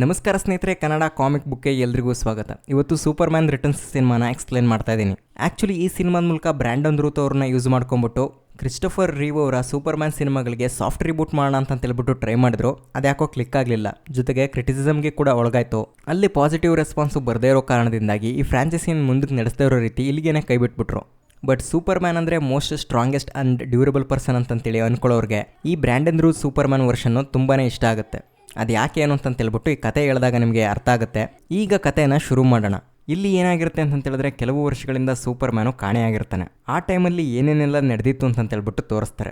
ನಮಸ್ಕಾರ ಸ್ನೇಹಿತರೆ, ಕನ್ನಡ ಕಾಮಿಕ್ ಬುಕ್ಗೆ ಎಲ್ರಿಗೂ ಸ್ವಾಗತ. ಇವತ್ತು ಸೂಪರ್ ಮ್ಯಾನ್ ರಿಟರ್ನ್ಸ್ ಸಿನಿಮಾನ ಎಕ್ಸ್ಪ್ಲೇನ್ ಮಾಡ್ತಾ ಇದ್ದೀನಿ. ಆ್ಯಕ್ಚುಲಿ ಈ ಸಿನಿಮಾದ ಮೂಲಕ ಬ್ರ್ಯಾಂಡನ್ ರೂತ್ ಅವ್ರನ್ನ ಯೂಸ್ ಮಾಡ್ಕೊಂಬಿಟ್ಟು ಕ್ರಿಸ್ಟೋಫರ್ ರೀವ್ ಅವರ ಸೂಪರ್ ಮ್ಯಾನ್ ಸಿನಿಮಾಗಳಿಗೆ ಸಾಫ್ಟ್ ರಿಬೂಟ್ ಮಾಡೋಣ ಅಂತ ಹೇಳ್ಬಿಟ್ಟು ಟ್ರೈ ಮಾಡಿದ್ರು. ಅದ್ಯಾಕೋ ಕ್ಲಿಕ್ ಆಗಲಿಲ್ಲ. ಜೊತೆಗೆ ಕ್ರಿಟಿಸಿಸಮ್ಗೆ ಕೂಡ ಒಳಗಾಯ್ತು. ಅಲ್ಲಿ ಪಾಸಿಟಿವ್ ರೆಸ್ಪಾನ್ಸು ಬರದೇ ಇರೋ ಕಾರಣದಿಂದಾಗಿ ಈ ಫ್ರಾಂಚೈಸಿನ ಮುಂದಕ್ಕೆ ನಡೆಸದೇ ಇರೋ ರೀತಿ ಇಲ್ಲಿಗೇನೆ ಕೈ ಬಿಟ್ಬಿಟ್ರು. ಬಟ್ ಸೂಪರ್ ಮ್ಯಾನ್ ಅಂದರೆ most strongest and durable person ಅಂತಂತೇಳಿ ಅನ್ಕೊಳ್ಳೋರಿಗೆ ಈ ಬ್ರ್ಯಾಂಡನ್ ರೂತ್ ಸೂಪರ್ ಮ್ಯಾನ್ ವರ್ಷನ್ನು ತುಂಬಾ ಇಷ್ಟ ಆಗುತ್ತೆ. ಅದು ಯಾಕೆ ಏನು ಅಂತ ಹೇಳ್ಬಿಟ್ಟು ಈ ಕತೆ ಹೇಳಿದಾಗ ನಿಮಗೆ ಅರ್ಥ ಆಗುತ್ತೆ. ಈಗ ಕಥೆನ ಶುರು ಮಾಡೋಣ. ಇಲ್ಲಿ ಏನಾಗಿರುತ್ತೆ ಅಂತ ಹೇಳಿದ್ರೆ, ಕೆಲವು ವರ್ಷಗಳಿಂದ ಸೂಪರ್ ಮ್ಯಾನು ಕಾಣೆಯಾಗಿರ್ತಾನೆ. ಆ ಟೈಮಲ್ಲಿ ಏನೇನೆಲ್ಲ ನಡೆದಿತ್ತು ಅಂತ ಹೇಳ್ಬಿಟ್ಟು ತೋರಿಸ್ತಾರೆ.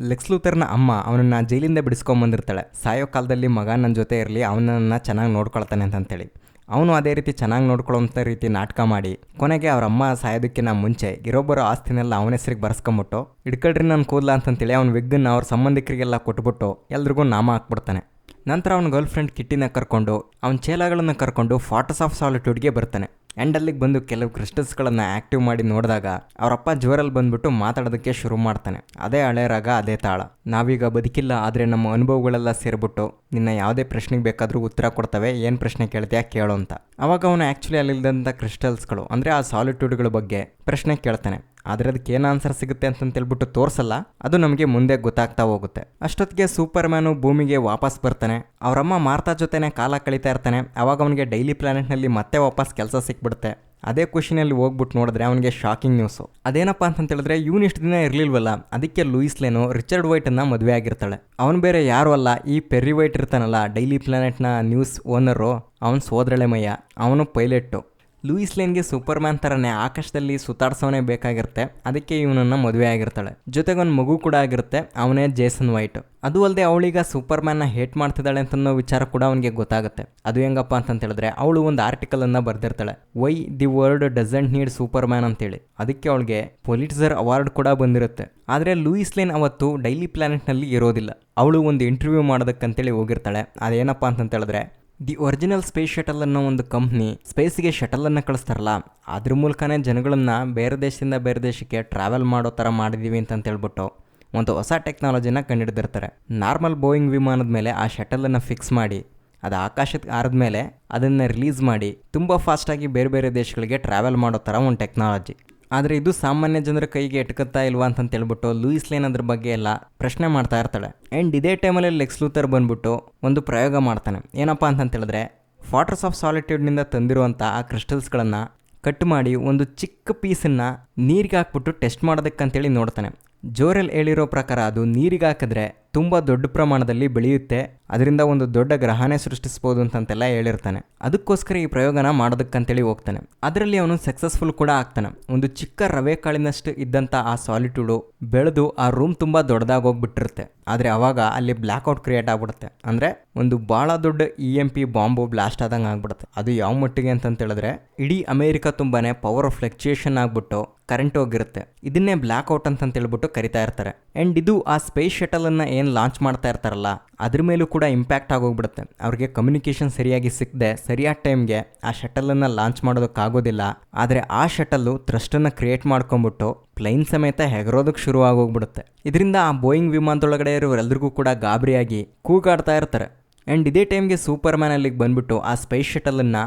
ಲೆಕ್ಸ್ ಲೂಥರ್ನ ಅಮ್ಮ ಅವನನ್ನು ಜೈಲಿಂದ ಬಿಡಿಸ್ಕೊಂಬಂದಿರ್ತಾಳೆ. ಸಾಯೋ ಕಾಲದಲ್ಲಿ ಮಗ ನನ್ನ ಜೊತೆ ಇರಲಿ, ಅವನನ್ನು ಚೆನ್ನಾಗಿ ನೋಡ್ಕೊಳ್ತಾನೆ ಅಂತಂತೇಳಿ. ಅವನು ಅದೇ ರೀತಿ ಚೆನ್ನಾಗಿ ನೋಡ್ಕೊಳ್ಳೋಂಥ ರೀತಿ ನಾಟಕ ಮಾಡಿ ಕೊನೆಗೆ ಅವ್ರ ಅಮ್ಮ ಸಾಯೋದಕ್ಕಿಂತ ಮುಂಚೆ ಇರೋಬ್ಬರ ಆಸ್ತಿನೆಲ್ಲ ಅವನ ಹೆಸರಿಗೆ ಬರ್ಸ್ಕೊಂಬಿಟ್ಟು, ಹಿಡ್ಕೊಳ್ರಿ ನಾನು ಕೂದಲ ಅಂತಂತೇಳಿ ಅವ್ನ ವಿಗ್ಗನ್ನು ಅವ್ರ ಸಂಬಂಧಿಕರಿಗೆಲ್ಲ ಕೊಟ್ಬಿಟ್ಟು ಎಲ್ರಿಗೂ ನಾಮ ಹಾಕ್ಬಿಡ್ತಾನೆ. ನಂತರ ಅವನ ಗರ್ಲ್ ಫ್ರೆಂಡ್ ಕಿಟ್ಟಿನ ಕರ್ಕೊಂಡು ಅವನ ಚೇಲಾಗಳನ್ನು ಕರ್ಕೊಂಡು ಫಾರ್ಟ್ರೆಸ್ ಆಫ್ ಸಾಲಿಟ್ಯೂಡ್ಗೆ ಬರ್ತಾನೆ. ಆ್ಯಂಡ್ ಅಲ್ಲಿಗೆ ಬಂದು ಕೆಲವು ಕ್ರಿಸ್ಟಲ್ಸ್ಗಳನ್ನು ಆ್ಯಕ್ಟಿವ್ ಮಾಡಿ ನೋಡಿದಾಗ ಅವರಪ್ಪ ಜೋರಲ್ಲಿ ಬಂದುಬಿಟ್ಟು ಮಾತಾಡೋದಕ್ಕೆ ಶುರು ಮಾಡ್ತಾನೆ. ಅದೇ ಹಳೆ ರಾಗ, ಅದೇ ತಾಳ. ನಾವೀಗ ಬದುಕಿಲ್ಲ, ಆದರೆ ನಮ್ಮ ಅನುಭವಗಳೆಲ್ಲ ಸೇರಿಬಿಟ್ಟು ನಿನ್ನ ಯಾವುದೇ ಪ್ರಶ್ನೆಗೆ ಬೇಕಾದರೂ ಉತ್ತರ ಕೊಡ್ತವೆ, ಏನು ಪ್ರಶ್ನೆ ಕೇಳ್ತೀಯಾ ಕೇಳು ಅಂತ. ಅವಾಗ ಅವನು ಆ್ಯಕ್ಚುಲಿ ಅಲ್ಲಿದ್ದಂಥ ಕ್ರಿಸ್ಟಲ್ಸ್ಗಳು ಅಂದರೆ ಆ ಸಾಲಿಟ್ಯೂಡ್ಗಳ ಬಗ್ಗೆ ಪ್ರಶ್ನೆ ಕೇಳ್ತಾನೆ. ಆದರೆ ಅದಕ್ಕೆ ಏನು ಆನ್ಸರ್ ಸಿಗುತ್ತೆ ಅಂತಂತೇಳ್ಬಿಟ್ಟು ತೋರಿಸಲ್ಲ. ಅದು ನಮಗೆ ಮುಂದೆ ಗೊತ್ತಾಗ್ತಾ ಹೋಗುತ್ತೆ. ಅಷ್ಟೊತ್ತಿಗೆ ಸೂಪರ್ ಮ್ಯಾನು ಭೂಮಿಗೆ ವಾಪಸ್ ಬರ್ತಾನೆ. ಅವರಮ್ಮ ಮಾರ್ತಾ ಜೊತೆನೇ ಕಾಲ ಕಳೀತಾ ಇರ್ತಾನೆ. ಅವಾಗ ಅವನಿಗೆ ಡೈಲಿ ಪ್ಲಾನೆಟ್ನಲ್ಲಿ ಮತ್ತೆ ವಾಪಸ್ ಕೆಲಸ ಸಿಕ್ಬಿಡುತ್ತೆ. ಅದೇ ಖುಷಿನಲ್ಲಿ ಹೋಗ್ಬಿಟ್ಟು ನೋಡಿದ್ರೆ ಅವನಿಗೆ ಶಾಕಿಂಗ್ ನ್ಯೂಸು. ಅದೇನಪ್ಪ ಅಂತ ಹೇಳಿದ್ರೆ, ಇವನು ಇಷ್ಟು ದಿನ ಇರಲಿಲ್ವಲ್ಲ, ಅದಕ್ಕೆ ಲೂಯಿಸ್ ಲೇನು ರಿಚರ್ಡ್ ವೈಟನ್ನು ಮದುವೆ ಆಗಿರ್ತಾಳೆ. ಅವನು ಬೇರೆ ಯಾರು ಅಲ್ಲ, ಈ ಪೆರ್ರಿ ವೈಟ್ ಇರ್ತಾನಲ್ಲ ಡೈಲಿ ಪ್ಲಾನೆಟ್ನ ನ್ಯೂಸ್ ಓನರು, ಅವನು ಸೋದರಳೆ ಮಯ್ಯ, ಅವನು ಪೈಲಟ್ಟು. ಲೂಯಿಸ್ ಲೇನ್ಗೆ ಸೂಪರ್ ಮ್ಯಾನ್ ಥರನೇ ಆಕಾಶದಲ್ಲಿ ಸುತ್ತಾಡ್ಸೋನೇ ಬೇಕಾಗಿರುತ್ತೆ. ಅದಕ್ಕೆ ಇವನನ್ನು ಮದುವೆ ಆಗಿರ್ತಾಳೆ. ಜೊತೆಗೆ ಒಂದು ಮಗು ಕೂಡ ಆಗಿರುತ್ತೆ, ಅವನೇ ಜೇಸನ್ ವೈಟ್. ಅದು ಅಲ್ಲದೆ ಅವಳೀಗ ಸೂಪರ್ ಮ್ಯಾನ್ನ ಹೇಟ್ ಮಾಡ್ತಿದ್ದಾಳೆ ಅಂತನ್ನೋ ವಿಚಾರ ಕೂಡ ಅವನಿಗೆ ಗೊತ್ತಾಗುತ್ತೆ. ಅದು ಹೆಂಗಪ್ಪ ಅಂತ ಹೇಳಿದ್ರೆ, ಅವಳು ಒಂದು ಆರ್ಟಿಕಲನ್ನು ಬರೆದಿರ್ತಾಳೆ, why the world doesn't need Superman ಅಂತೇಳಿ. ಅದಕ್ಕೆ ಅವಳಿಗೆ ಪೊಲಿಟ್ಸರ್ ಅವಾರ್ಡ್ ಕೂಡ ಬಂದಿರುತ್ತೆ. ಆದರೆ ಲೂಯಿಸ್ ಲೇನ್ ಅವತ್ತು ಡೈಲಿ ಪ್ಲಾನೆಟ್ನಲ್ಲಿ ಇರೋದಿಲ್ಲ. ಅವಳು ಒಂದು ಇಂಟರ್ವ್ಯೂ ಮಾಡೋದಕ್ಕಂತೇಳಿ ಹೋಗಿರ್ತಾಳೆ. ಅದೇನಪ್ಪ ಅಂತ ಹೇಳಿದ್ರೆ, ದಿ ಒರಿಜಿನಲ್ ಸ್ಪೇಸ್ ಶಟಲ್ ಅನ್ನೋ ಒಂದು ಕಂಪ್ನಿ ಸ್ಪೇಸ್ಗೆ ಶಟಲನ್ನು ಕಳಿಸ್ತಾರಲ್ಲ, ಅದ್ರ ಮೂಲಕನೇ ಜನಗಳನ್ನು ಬೇರೆ ದೇಶದಿಂದ ಬೇರೆ ದೇಶಕ್ಕೆ ಟ್ರಾವೆಲ್ ಮಾಡೋ ಥರ ಮಾಡಿದ್ದೀವಿ ಅಂತಂತೇಳ್ಬಿಟ್ಟು ಒಂದು ಹೊಸ ಟೆಕ್ನಾಲಜಿನ ಕಂಡುಹಿಡಿದಿರ್ತಾರೆ. ನಾರ್ಮಲ್ ಬೋಯಿಂಗ್ ವಿಮಾನದ ಮೇಲೆ ಆ ಶಟಲನ್ನು ಫಿಕ್ಸ್ ಮಾಡಿ ಅದು ಆಕಾಶಕ್ಕೆ ಹಾರಿದ ಮೇಲೆ ಅದನ್ನು ರಿಲೀಸ್ ಮಾಡಿ ತುಂಬ ಫಾಸ್ಟಾಗಿ ಬೇರೆ ಬೇರೆ ದೇಶಗಳಿಗೆ ಟ್ರಾವೆಲ್ ಮಾಡೋ ಥರ ಒಂದು ಟೆಕ್ನಾಲಜಿ. ಆದರೆ ಇದು ಸಾಮಾನ್ಯ ಜನರ ಕೈಗೆ ಎಟ್ಕತ್ತಾ ಇಲ್ವಾ ಅಂತಂತೇಳ್ಬಿಟ್ಟು ಲೂಯಿಸ್ ಲೇನ್ ಅದ್ರ ಬಗ್ಗೆ ಎಲ್ಲ ಪ್ರಶ್ನೆ ಮಾಡ್ತಾ ಇರ್ತಾಳೆ. ಆ್ಯಂಡ್ ಇದೇ ಟೈಮಲ್ಲಿ ಲೆಕ್ಸ್ ಲೂಥರ್ ಬಂದ್ಬಿಟ್ಟು ಒಂದು ಪ್ರಯೋಗ ಮಾಡ್ತಾನೆ. ಏನಪ್ಪ ಅಂತಂತೇಳಿದ್ರೆ, ಫಾರ್ಟ್ರೆಸ್ ಆಫ್ ಸಾಲಿಟ್ಯೂಡ್ನಿಂದ ತಂದಿರುವಂಥ ಆ ಕ್ರಿಸ್ಟಲ್ಸ್ಗಳನ್ನು ಕಟ್ ಮಾಡಿ ಒಂದು ಚಿಕ್ಕ ಪೀಸನ್ನು ನೀರಿಗೆ ಹಾಕ್ಬಿಟ್ಟು ಟೆಸ್ಟ್ ಮಾಡೋದಕ್ಕಂತೇಳಿ ನೋಡ್ತಾನೆ. ಜೋರೆಲ್ ಹೇಳಿರೋ ಪ್ರಕಾರ ಅದು ನೀರಿಗೆ ಹಾಕಿದ್ರೆ ತುಂಬ ದೊಡ್ಡ ಪ್ರಮಾಣದಲ್ಲಿ ಬೆಳೆಯುತ್ತೆ, ಅದರಿಂದ ಒಂದು ದೊಡ್ಡ ಗ್ರಹನೇ ಸೃಷ್ಟಿಸ್ಬೋದು ಅಂತಂತೆಲ್ಲ ಹೇಳಿರ್ತಾನೆ. ಅದಕ್ಕೋಸ್ಕರ ಈ ಪ್ರಯೋಗನ ಮಾಡೋದಕ್ಕಂತೇಳಿ ಹೋಗ್ತಾನೆ. ಅದರಲ್ಲಿ ಅವನು ಸಕ್ಸಸ್ಫುಲ್ ಕೂಡ ಆಗ್ತಾನೆ. ಒಂದು ಚಿಕ್ಕ ರವೆ ಕಾಳಿನಷ್ಟು ಇದ್ದಂಥ ಆ ಸಾಲಿಟ್ಯೂಡು ಬೆಳೆದು ಆ ರೂಮ್ ತುಂಬ ದೊಡ್ಡದಾಗಿ ಹೋಗ್ಬಿಟ್ಟಿರುತ್ತೆ. ಆದರೆ ಅವಾಗ ಅಲ್ಲಿ ಬ್ಲ್ಯಾಕ್ಔಟ್ ಕ್ರಿಯೇಟ್ ಆಗ್ಬಿಡುತ್ತೆ. ಅಂದರೆ ಒಂದು ಭಾಳ ದೊಡ್ಡ EMP ಬಾಂಬು ಬ್ಲಾಸ್ಟ್ ಆದಂಗೆ ಆಗ್ಬಿಡುತ್ತೆ. ಅದು ಯಾವ ಮಟ್ಟಿಗೆ ಅಂತಂತೇಳಿದ್ರೆ, ಇಡೀ ಅಮೇರಿಕಾ ತುಂಬಾ ಪವರ್ ಫ್ಲಕ್ಚುಯೇಷನ್ ಆಗ್ಬಿಟ್ಟು ಕರೆಂಟ್ ಹೋಗಿರುತ್ತೆ. ಇದನ್ನೇ ಬ್ಲ್ಯಾಕ್ಔಟ್ ಅಂತಂತೇಳ್ಬಿಟ್ಟು ಕರಿತಾ ಇರ್ತಾರೆ. ಆ್ಯಂಡ್ ಇದು ಆ ಸ್ಪೇಸ್ ಶಟಲನ್ನು ಏನು ಲಾಂಚ್ ಮಾಡ್ತಾ ಇರ್ತಾರಲ್ಲ ಅದ್ರ ಮೇಲೂ ಕೂಡ ಇಂಪ್ಯಾಕ್ಟ್ ಆಗೋಗ್ಬಿಡುತ್ತೆ. ಅವ್ರಿಗೆ ಕಮ್ಯುನಿಕೇಷನ್ ಸರಿಯಾಗಿ ಸಿಕ್ಕದೆ ಸರಿಯಾದ ಟೈಮ್ಗೆ ಆ ಶಟಲನ್ನು ಲಾಂಚ್ ಮಾಡೋದಕ್ಕಾಗೋದಿಲ್ಲ. ಆದರೆ ಆ ಶಟಲ್ಲು ಥ್ರಸ್ಟನ್ನು ಕ್ರಿಯೇಟ್ ಮಾಡ್ಕೊಂಬಿಟ್ಟು ಪ್ಲೈನ್ ಸಮೇತ ಹೆಗರೋದಕ್ಕೆ ಶುರು ಆಗೋಗ್ಬಿಡುತ್ತೆ. ಇದರಿಂದ ಆ ಬೋಯಿಂಗ್ ವಿಮಾನದೊಳಗಡೆ ಇರೋರೆಲ್ರಿಗೂ ಕೂಡ ಗಾಬರಿಯಾಗಿ ಕೂಗಾಡ್ತಾ ಇರ್ತಾರೆ. ಆ್ಯಂಡ್ ಇದೇ ಟೈಮ್ಗೆ ಸೂಪರ್ ಮ್ಯಾನ್ ಅಲ್ಲಿಗೆ ಬಂದ್ಬಿಟ್ಟು ಆ ಸ್ಪೇಸ್ ಶಟಲನ್ನು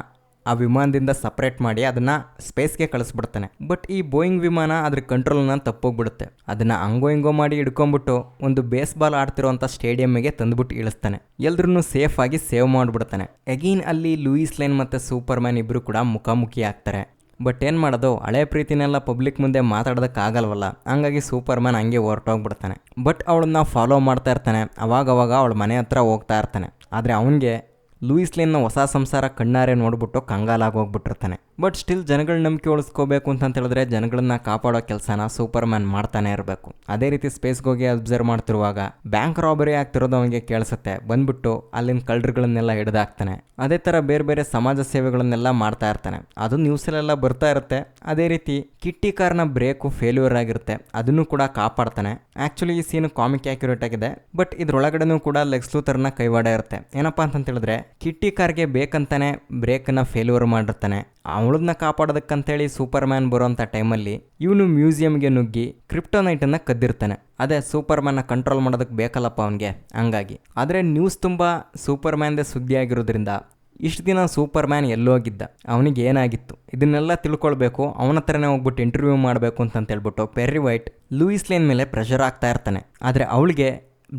ಆ ವಿಮಾನದಿಂದ ಸಪ್ರೇಟ್ ಮಾಡಿ ಅದನ್ನು ಸ್ಪೇಸ್ಗೆ ಕಳಿಸ್ಬಿಡ್ತಾನೆ. ಬಟ್ ಈ ಬೋಯಿಂಗ್ ವಿಮಾನ ಅದ್ರ ಕಂಟ್ರೋಲ್ನ ತಪ್ಪೋಗ್ಬಿಡುತ್ತೆ. ಅದನ್ನು ಹಂಗೋ ಹಿಂಗೋ ಮಾಡಿ ಹಿಡ್ಕೊಂಬಿಟ್ಟು ಒಂದು ಬೇಸ್ಬಾಲ್ ಆಡ್ತಿರೋಂಥ ಸ್ಟೇಡಿಯಮ್ಗೆ ತಂದುಬಿಟ್ಟು ಇಳಿಸ್ತಾನೆ. ಎಲ್ರೂ ಸೇಫ್ ಆಗಿ ಸೇವ್ ಮಾಡಿಬಿಡ್ತಾನೆ. ಅಗೇನ್ ಅಲ್ಲಿ ಲೂಯಿಸ್ ಲೇನ್ ಮತ್ತು ಸೂಪರ್ ಮ್ಯಾನ್ ಇಬ್ಬರು ಕೂಡ ಮುಖಾಮುಖಿ ಆಗ್ತಾರೆ. ಬಟ್ ಏನು ಮಾಡೋದು, ಹಳೆ ಪ್ರೀತಿನೆಲ್ಲ ಪಬ್ಲಿಕ್ ಮುಂದೆ ಮಾತಾಡೋದಕ್ಕಾಗಲ್ವಲ್ಲ. ಹಂಗಾಗಿ ಸೂಪರ್ ಮ್ಯಾನ್ ಹಂಗೆ ಹೊರಟೋಗ್ಬಿಡ್ತಾನೆ. ಬಟ್ ಅವಳನ್ನ ಫಾಲೋ ಮಾಡ್ತಾ ಇರ್ತಾನೆ. ಅವಾಗವಾಗ ಅವಳ ಮನೆ ಹತ್ರ ಹೋಗ್ತಾ ಇರ್ತಾನೆ. ಆದರೆ ಅವನಿಗೆ ಲೂಯಿಸ್ ಲೇನ್ನ ಹೊಸ ಸಂಸಾರ ಕಣ್ಣಾರೆ ನೋಡ್ಬಿಟ್ಟು ಕಂಗಾಲಾಗಿ ಹೋಗ್ಬಿಟ್ಟಿರ್ತಾನೆ. ಬಟ್ ಸ್ಟಿಲ್ ಜನಗಳ ನಂಬಿಕೆ ಉಳಿಸ್ಕೋಬೇಕು ಅಂತ ಹೇಳಿದ್ರೆ ಜನಗಳನ್ನ ಕಾಪಾಡೋ ಕೆಲಸನ ಸೂಪರ್ ಮ್ಯಾನ್ ಮಾಡ್ತಾನೆ ಇರಬೇಕು. ಅದೇ ರೀತಿ ಸ್ಪೇಸ್ಗೆ ಹೋಗಿ ಅಬ್ಸರ್ವ್ ಮಾಡ್ತಿರುವಾಗ ಬ್ಯಾಂಕ್ ರಾಬರಿ ಆಗ್ತಿರೋದು ಅವನಿಗೆ ಕೇಳಿಸುತ್ತೆ. ಬಂದ್ಬಿಟ್ಟು ಅಲ್ಲಿನ ಕಳ್ಳರುಗಳನ್ನೆಲ್ಲ ಹಿಡಿದಾಕ್ತಾನೆ. ಅದೇ ಥರ ಬೇರೆ ಬೇರೆ ಸಮಾಜ ಸೇವೆಗಳನ್ನೆಲ್ಲ ಮಾಡ್ತಾ ಇರ್ತಾನೆ. ಅದು ನ್ಯೂಸಲ್ಲೆಲ್ಲ ಬರ್ತಾ ಇರುತ್ತೆ. ಅದೇ ರೀತಿ ಕಿಟ್ಟಿ ಕಾರ್ನ ಬ್ರೇಕು ಫೇಲ್ಯೂರ್ ಆಗಿರುತ್ತೆ, ಅದನ್ನು ಕೂಡ ಕಾಪಾಡ್ತಾನೆ. ಆ್ಯಕ್ಚುಲಿ ಈ ಸೀನು ಕಾಮಿಕ್ ಆಕ್ಯುರೇಟ್ ಆಗಿದೆ. ಬಟ್ ಇದ್ರೊಳಗಡೆನೂ ಕೂಡ ಲೆಕ್ಸ್ ಲೂಥರ್ನ ಕೈವಾಡ ಇರುತ್ತೆ. ಏನಪ್ಪ ಅಂತ ಹೇಳಿದ್ರೆ, ಕಿಟ್ಟಿ ಕಾರ್ಗೆ ಬೇಕಂತಾನೆ ಬ್ರೇಕನ್ನು ಫೇಲ್ಯೂರ್ ಮಾಡಿರ್ತಾನೆ. ಅವಳನ್ನ ಕಾಪಾಡೋದಕ್ಕಂತೇಳಿ ಸೂಪರ್ ಮ್ಯಾನ್ ಬರೋಂಥ ಟೈಮಲ್ಲಿ ಇವನು ಮ್ಯೂಸಿಯಂಗೆ ನುಗ್ಗಿ ಕ್ರಿಪ್ಟೋನೈಟನ್ನು ಕದ್ದಿರ್ತಾನೆ. ಅದೇ ಸೂಪರ್ ಮ್ಯಾನ್ನ ಕಂಟ್ರೋಲ್ ಮಾಡೋದಕ್ಕೆ ಬೇಕಲ್ಲಪ್ಪ ಅವನಿಗೆ, ಹಂಗಾಗಿ. ಆದರೆ ನ್ಯೂಸ್ ತುಂಬ ಸೂಪರ್ ಮ್ಯಾನ್ದೇ ಸುದ್ದಿ ಆಗಿರೋದ್ರಿಂದ ಇಷ್ಟು ದಿನ ಸೂಪರ್ ಮ್ಯಾನ್ ಎಲ್ಲೋಗಿದ್ದ, ಅವನಿಗೆ ಏನಾಗಿತ್ತು, ಇದನ್ನೆಲ್ಲ ತಿಳ್ಕೊಳ್ಬೇಕು, ಅವನ ಹತ್ರನೇ ಹೋಗ್ಬಿಟ್ಟು ಇಂಟರ್ವ್ಯೂ ಮಾಡಬೇಕು ಅಂತ ಹೇಳ್ಬಿಟ್ಟು ಪೆರ್ರಿ ವೈಟ್ ಲೂಯಿಸ್ ಲೇನ್ ಮೇಲೆ ಪ್ರೆಷರ್ ಆಗ್ತಾ ಇರ್ತಾನೆ. ಆದರೆ ಅವಳಿಗೆ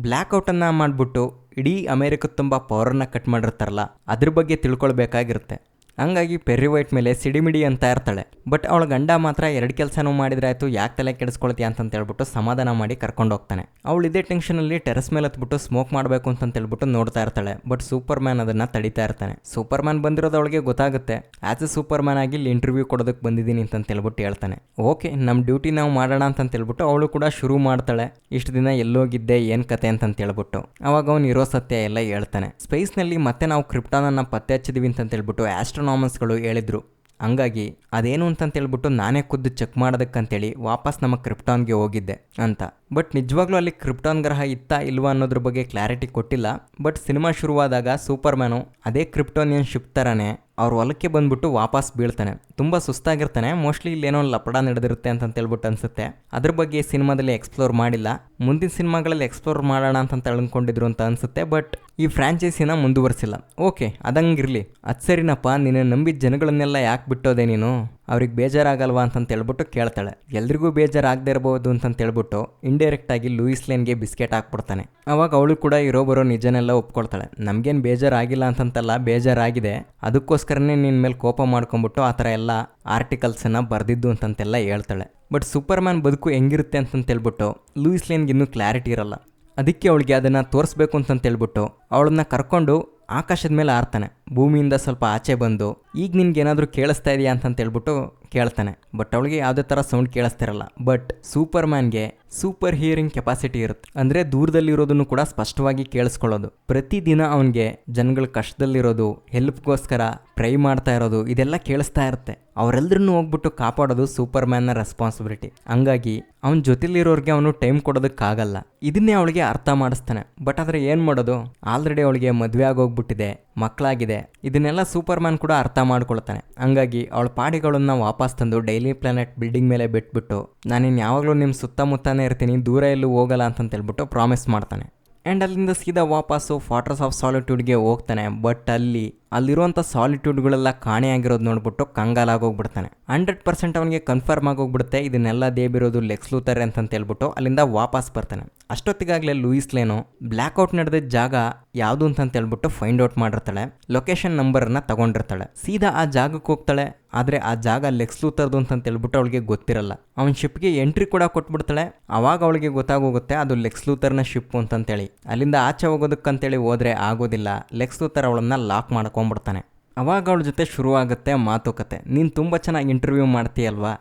ಬ್ಲ್ಯಾಕ್ಔಟನ್ನು ಮಾಡಿಬಿಟ್ಟು ಇಡೀ ಅಮೇರಿಕದ ತುಂಬ ಪವರನ್ನು ಕಟ್ ಮಾಡಿರ್ತಾರಲ್ಲ ಅದ್ರ ಬಗ್ಗೆ ತಿಳ್ಕೊಳ್ಬೇಕಾಗಿರುತ್ತೆ. ಹಂಗಾಗಿ ಪೆರ್ರಿ ವೈಟ್ ಮೇಲೆ ಸಿಡಿಮಿಡಿ ಅಂತ ಇರ್ತಾಳೆ. ಬಟ್ ಅವಳ ಗಂಡ ಮಾತ್ರ 2 ಕೆಲಸನೂ ಮಾಡಿದ್ರೆ ಆಯಿತು, ಯಾಕೆ ತಲೆ ಕೆಡಿಸ್ಕೊಳ್ತೀಯ ಅಂತ ಹೇಳ್ಬಿಟ್ಟು ಸಮಾಧಾನ ಮಾಡಿ ಕರ್ಕೊಂಡು ಹೋಗ್ತಾನೆ. ಅವಳು ಇದೇ ಟೆನ್ಷನಲ್ಲಿ ಟೆರೆಸ್ ಮೇಲೆ ಹತ್ಬಿಟ್ಟು ಸ್ಮೋಕ್ ಮಾಡಬೇಕು ಅಂತ ಹೇಳ್ಬಿಟ್ಟು ನೋಡ್ತಾ ಇರ್ತಾಳೆ. ಬಟ್ ಸೂಪರ್ ಮ್ಯಾನ್ ಅದನ್ನು ತಡಿತಾ ಇರ್ತಾನೆ. ಸೂಪರ್ ಮ್ಯಾನ್ ಬಂದಿರೋದು ಅವಳಿಗೆ ಗೊತ್ತಾಗುತ್ತೆ. ಆಸ್ ಎ ಸೂಪರ್ ಮ್ಯಾನ್ ಆಗಿ ಇಲ್ಲಿ ಇಂಟರ್ವ್ಯೂ ಕೊಡೋದಕ್ಕೆ ಬಂದಿದ್ದೀನಿ ಅಂತ ಹೇಳ್ಬಿಟ್ಟು ಹೇಳ್ತಾನೆ. ಓಕೆ, ನಮ್ಮ ಡ್ಯೂಟಿ ನಾವು ಮಾಡೋಣ ಅಂತ ಹೇಳ್ಬಿಟ್ಟು ಅವಳು ಕೂಡ ಶುರು ಮಾಡ್ತಾಳೆ. ಇಷ್ಟು ದಿನ ಎಲ್ಲೋಗಿದ್ದೆ, ಏನು ಕತೆ ಅಂತ ಹೇಳ್ಬಿಟ್ಟು ಅವಾಗ ಅವನು ಇರೋ ಸತ್ಯ ಎಲ್ಲ ಹೇಳ್ತಾನೆ. ಸ್ಪೇಸ್ನಲ್ಲಿ ಮತ್ತೆ ನಾವು ಕ್ರಿಪ್ಟಾನನ್ನು ಪತ್ತೆ ಹಚ್ಚಿದೀವಿ ಅಂತ ಹೇಳ್ಬಿಟ್ಟು ಆಸ್ಟ್ರೋನಾಮರ್ಸ್ಗಳು ಹೇಳಿದ್ರು. ಹಂಗಾಗಿ ಅದೇನು ಅಂತಂತೇಳ್ಬಿಟ್ಟು ನಾನೇ ಖುದ್ದು ಚೆಕ್ ಮಾಡೋದಕ್ಕಂತೇಳಿ ವಾಪಸ್ ನಮ್ಮ ಕ್ರಿಪ್ಟಾನ್ಗೆ ಹೋಗಿದ್ದೆ ಅಂತ. ಬಟ್ ನಿಜವಾಗ್ಲೂ ಅಲ್ಲಿ ಕ್ರಿಪ್ಟಾನ್ ಗ್ರಹ ಇತ್ತಾ ಇಲ್ವಾ ಅನ್ನೋದ್ರ ಬಗ್ಗೆ ಕ್ಲಾರಿಟಿ ಕೊಟ್ಟಿಲ್ಲ. ಬಟ್ ಸಿನಿಮಾ ಶುರುವಾದಾಗ ಸೂಪರ್ ಮ್ಯಾನು ಅದೇ ಕ್ರಿಪ್ಟೋನಿಯನ್ ಶಿಪ್ ಥರನೇ ಅವ್ರ ಹೊಲಕ್ಕೆ ಬಂದ್ಬಿಟ್ಟು ವಾಪಸ್ ಬೀಳ್ತಾನೆ. ತುಂಬ ಸುಸ್ತಾಗಿರ್ತಾನೆ. ಮೋಸ್ಟ್ಲಿ ಇಲ್ಲೇನೋ ಲಪಡ ನಡೆದಿರುತ್ತೆ ಅಂತೇಳ್ಬಿಟ್ಟು ಅನ್ಸುತ್ತೆ. ಅದ್ರ ಬಗ್ಗೆ ಸಿನಿಮಾದಲ್ಲಿ ಎಕ್ಸ್ಪ್ಲೋರ್ ಮಾಡಿಲ್ಲ. ಮುಂದಿನ ಸಿನಿಮಾಗಳಲ್ಲಿ ಎಕ್ಸ್ಪ್ಲೋರ್ ಮಾಡೋಣ ಅಂತ ಅನ್ಕೊಂಡಿದ್ರು ಅಂತ ಅನ್ಸುತ್ತೆ. ಬಟ್ ಈ ಫ್ರಾಂಚೈಸಿನ ಮುಂದುವರಿಸಿಲ್ಲ. ಓಕೆ, ಅದಂಗಿರಲಿ. ಅದು ಸರಿನಪ್ಪ, ನೀನು ನಂಬಿದ ಜನಗಳನ್ನೆಲ್ಲ ಯಾಕೆ ಬಿಟ್ಟೋದೆ ನೀನು, ಅವ್ರಿಗೆ ಬೇಜಾರಾಗಲ್ವಾ ಅಂತೇಳ್ಬಿಟ್ಟು ಕೇಳ್ತಾಳೆ. ಎಲ್ರಿಗೂ ಬೇಜಾರಾಗದೇ ಇರಬಹುದು ಅಂತೇಳ್ಬಿಟ್ಟು ಇಂಡೈರೆಕ್ಟಾಗಿ ಲೂಯಿಸ್ ಲೇನ್ಗೆ ಬಿಸ್ಕೆಟ್ ಹಾಕ್ಬಿಡ್ತಾನೆ. ಅವಾಗ ಅವಳು ಕೂಡ ಇರೋ ಬರೋ ನಿಜನೆಲ್ಲ ಒಪ್ಕೊಳ್ತಾಳೆ. ನಮಗೇನು ಬೇಜಾರಾಗಿಲ್ಲ ಅಂತಂತಲ್ಲ, ಬೇಜಾರಾಗಿದೆ, ಅದಕ್ಕೋಸ್ಕರನೇ ನಿನ್ನ ಮೇಲೆ ಕೋಪ ಮಾಡ್ಕೊಂಬಿಟ್ಟು ಆ ಥರ ಎಲ್ಲ ಆರ್ಟಿಕಲ್ಸನ್ನು ಬರೆದಿದ್ದು ಅಂತಂತೆಲ್ಲ ಹೇಳ್ತಾಳೆ. ಬಟ್ ಸೂಪರ್ ಮ್ಯಾನ್ ಬದುಕು ಹೆಂಗಿರುತ್ತೆ ಅಂತೇಳ್ಬಿಟ್ಟು ಲೂಯಿಸ್ ಲೇನ್ಗೆ ಇನ್ನೂ ಕ್ಲಾರಿಟಿ ಇರಲ್ಲ. ಅದಕ್ಕೆ ಅವಳಿಗೆ ಅದನ್ನು ತೋರಿಸ್ಬೇಕು ಅಂತೇಳ್ಬಿಟ್ಟು ಅವಳನ್ನ ಕರ್ಕೊಂಡು ಆಕಾಶದ ಮೇಲೆ ಆರ್ತಾನೆ. ಭೂಮಿಯಿಂದ ಸ್ವಲ್ಪ ಆಚೆ ಬಂದು, ಈಗ ನಿನ್ಗೇನಾದರೂ ಕೇಳಿಸ್ತಾ ಇದೆಯಾ ಅಂತೇಳ್ಬಿಟ್ಟು ಕೇಳ್ತಾನೆ. ಬಟ್ ಅವಳಿಗೆ ಯಾವುದೇ ಥರ ಸೌಂಡ್ ಕೇಳಿಸ್ತಿರಲ್ಲ. ಬಟ್ ಸೂಪರ್ ಮ್ಯಾನ್ಗೆ ಸೂಪರ್ ಹಿಯರಿಂಗ್ ಕೆಪಾಸಿಟಿ ಇರುತ್ತೆ. ಅಂದರೆ ದೂರದಲ್ಲಿರೋದನ್ನು ಕೂಡ ಸ್ಪಷ್ಟವಾಗಿ ಕೇಳಿಸ್ಕೊಳ್ಳೋದು. ಪ್ರತಿದಿನ ಅವನಿಗೆ ಜನಗಳ ಕಷ್ಟದಲ್ಲಿರೋದು, ಹೆಲ್ಪ್ಗೋಸ್ಕರ ಪ್ರೈ ಮಾಡ್ತಾ ಇರೋದು ಇದೆಲ್ಲ ಕೇಳಿಸ್ತಾ ಇರುತ್ತೆ. ಅವರೆಲ್ಲರನ್ನೂ ಹೋಗ್ಬಿಟ್ಟು ಕಾಪಾಡೋದು ಸೂಪರ್ ಮ್ಯಾನ್ನ ರೆಸ್ಪಾನ್ಸಿಬಿಲಿಟಿ. ಹಂಗಾಗಿ ಅವನ ಜೊತೆಲಿರೋರಿಗೆ ಅವನು ಟೈಮ್ ಕೊಡೋದಕ್ಕಾಗಲ್ಲ. ಇದನ್ನೇ ಅವಳಿಗೆ ಅರ್ಥ ಮಾಡಿಸ್ತಾನೆ. ಬಟ್ ಆದರೆ ಏನು ಮಾಡೋದು, ಆಲ್ರೆಡಿ ಅವಳಿಗೆ ಮದುವೆ ಆಗೋಗ್ಬಿಟ್ಟಿದೆ, ಮಕ್ಕಳಾಗಿದೆ. ಇದನ್ನೆಲ್ಲ ಸೂಪರ್ ಮ್ಯಾನ್ ಕೂಡ ಅರ್ಥ ಮಾಡ್ಕೊಳ್ತಾನೆ. ಹಂಗಾಗಿ ಅವಳ ಪಾಡಿಗಳನ್ನ ವಾಪಸ್ ತಂದು ಡೈಲಿ ಪ್ಲಾನೆಟ್ ಬಿಲ್ಡಿಂಗ್ ಮೇಲೆ ಬಿಟ್ಬಿಟ್ಟು ನಾನಿನ್ನು ಯಾವಾಗಲೂ ನಿಮ್ಮ ಸುತ್ತಮುತ್ತನೇ ಇರ್ತೀನಿ, ದೂರ ಎಲ್ಲೂ ಹೋಗಲ್ಲ ಅಂತೇಳ್ಬಿಟ್ಟು ಪ್ರಾಮಿಸ್ ಮಾಡ್ತಾನೆ. ಆ್ಯಂಡ್ ಅಲ್ಲಿಂದ ಸೀದಾ ವಾಪಸ್ಸು ಫಾರ್ಟ್ರೆಸ್ ಆಫ್ ಸಾಲಿಟ್ಯೂಡ್ಗೆ ಹೋಗ್ತಾನೆ. ಬಟ್ ಅಲ್ಲಿರುವಂಥ ಸಾಲಿಟ್ಯೂಡ್ಗಳೆಲ್ಲ ಕಾಣೆಯಾಗಿರೋದು ನೋಡ್ಬಿಟ್ಟು ಕಂಗಾಲಾಗೋಗ್ಬಿಡ್ತಾನೆ. 100% ಅವನಿಗೆ ಕನ್ಫರ್ಮ್ ಆಗೋಗ್ಬಿಡುತ್ತೆ ಇದನ್ನೆಲ್ಲ ದೇಬಿರೋದು ಲೆಕ್ಸ್ ಲೂಥರ್ ಅಂತೇಳ್ಬಿಟ್ಟು ಅಲ್ಲಿಂದ ವಾಪಸ್ ಬರ್ತಾನೆ. ಅಷ್ಟೊತ್ತಿಗಾಗಲೇ ಲೂಯಿಸ್ ಲೇನು ಬ್ಲ್ಯಾಕ್ಔಟ್ ನಡೆದ ಜಾಗ ಯಾವುದು ಅಂತೇಳ್ಬಿಟ್ಟು ಫೈಂಡ್ ಔಟ್ ಮಾಡಿರ್ತಾಳೆ. ಲೊಕೇಶನ್ ನಂಬರನ್ನು ತಗೊಂಡಿರ್ತಾಳೆ. ಸೀದಾ ಆ ಜಾಗಕ್ಕೆ ಹೋಗ್ತಾಳೆ. ಆದರೆ ಆ ಜಾಗ ಲೆಕ್ಸ್ ಲೂಥರ್ದು ಅಂತೇಳ್ಬಿಟ್ಟು ಅವಳಿಗೆ ಗೊತ್ತಿರಲ್ಲ. ಅವನ ಶಿಪ್ಗೆ ಎಂಟ್ರಿ ಕೂಡ ಕೊಟ್ಬಿಡ್ತಾಳೆ. ಆವಾಗ ಅವಳಿಗೆ ಗೊತ್ತಾಗೋಗುತ್ತೆ ಅದು ಲೆಕ್ಸ್ ಲೂಥರ್ನ ಶಿಪ್ ಅಂತೇಳಿ. ಅಲ್ಲಿಂದ ಆಚೆ ಹೋಗೋದಕ್ಕಂತೇಳಿ ಹೋದರೆ ಆಗೋದಿಲ್ಲ. ಲೆಕ್ಸ್ ಲೂಥರ್ ಅವಳನ್ನ ಲಾಕ್ ಮಾಡ್ಕೊಂಡ್ಬಿಡ್ತಾನೆ. ಅವಾಗ ಅವಳ ಜೊತೆ ಶುರುವಾಗುತ್ತೆ ಮಾತುಕತೆ. ನೀನು ತುಂಬ ಚೆನ್ನಾಗಿ ಇಂಟರ್ವ್ಯೂ ಮಾಡ್ತೀಯಲ್ವಾ,